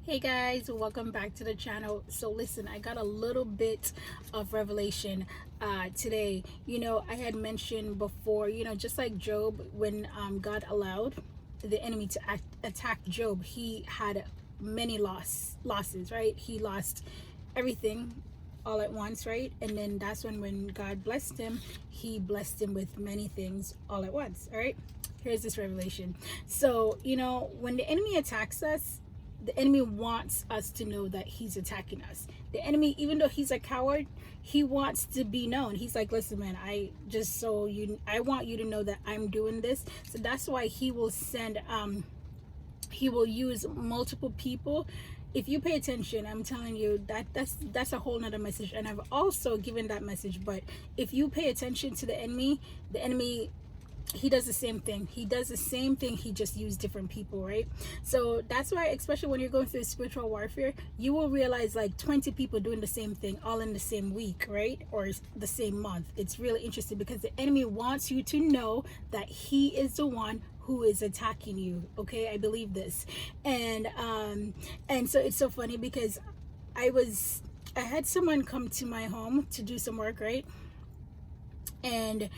Hey guys, welcome back to the channel. So listen, I got a little bit of revelation today. I had mentioned before, just like Job, when God allowed the enemy to attack Job, he had many losses, right? He lost everything all at once, right? And then that's when God blessed him, he blessed him with many things all at once. All right, here's this revelation. So when the enemy attacks us, the enemy wants us to know that he's attacking us. The enemy, even though he's a coward, he wants to be known. He's like, listen, man, I want you to know that I'm doing this. So that's why he will he will use multiple people. If you pay attention, I'm telling you that's a whole nother message, and I've also given that message. But if you pay attention to the enemy, he does the same thing. He just used different people, right? So that's why, especially when you're going through spiritual warfare, you will realize like 20 people doing the same thing all in the same week, right? Or the same month. It's really interesting because the enemy wants you to know that he is the one who is attacking you. Okay, I believe this. And so it's so funny because I had someone come to my home to do some work, right? And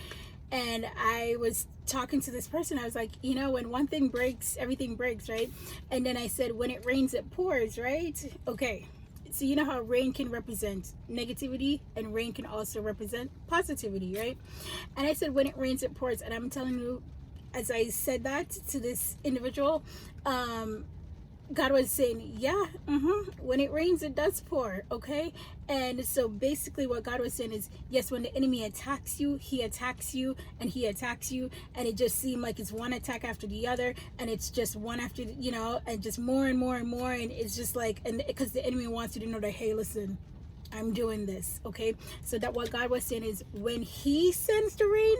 I was talking to this person. I was like, when one thing breaks, everything breaks, right? And then I said, when it rains, it pours, right? Okay. So you know how rain can represent negativity and rain can also represent positivity, right? And I said, when it rains, it pours. And I'm telling you, as I said that to this individual, God was saying, yeah, when it rains, it does pour, okay? And so basically what God was saying is, yes, when the enemy attacks you, he attacks you, and he attacks you, and it just seemed like it's one attack after the other, and it's just one after, and just more and more and more, and it's just like, and because the enemy wants you to know that, hey, listen, I'm doing this, okay? So that what God was saying is, when he sends the rain,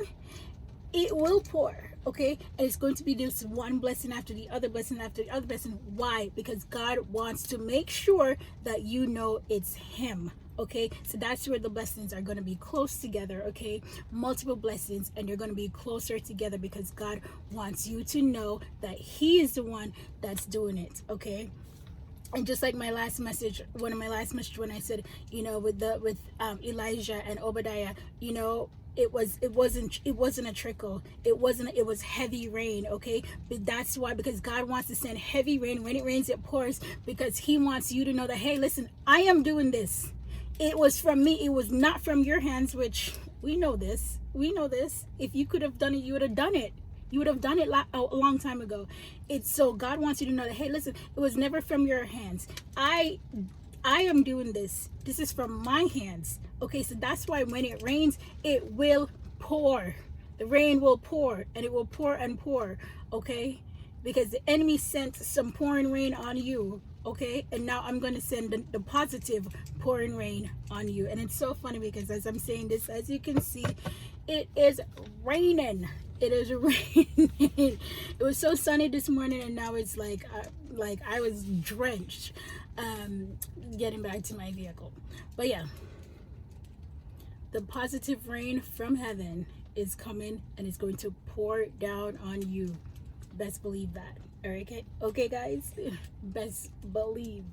it will pour, okay? And it's going to be this one blessing after the other blessing after the other blessing. Why? Because God wants to make sure that you know it's him, okay? So that's where the blessings are going to be close together, okay? Multiple blessings, and you're going to be closer together because God wants you to know that he is the one that's doing it, okay? And just like my last message, one of my last messages, when I said, with Elijah and Obadiah, it wasn't a trickle. It was heavy rain, okay? But that's why, because God wants to send heavy rain. When it rains, it pours, because he wants you to know that, hey, listen, I am doing this. It was from me. It was not from your hands, which we know this. If you could have done it, you would have done it. You would have done it a long time ago. It's so God wants you to know that, hey, listen, it was never from your hands. I am doing this. This is from my hands. Okay, so that's why when it rains, it will pour. The rain will pour, and it will pour and pour, okay? Because the enemy sent some pouring rain on you, okay? And now I'm going to send the positive pouring rain on you. And it's so funny because as I'm saying this, as you can see, it is raining. It is raining. It was so sunny this morning, and now it's like I was drenched getting back to my vehicle. But yeah, the positive rain from heaven is coming, and it's going to pour down on you. Best believe that. All right, okay guys, best believe.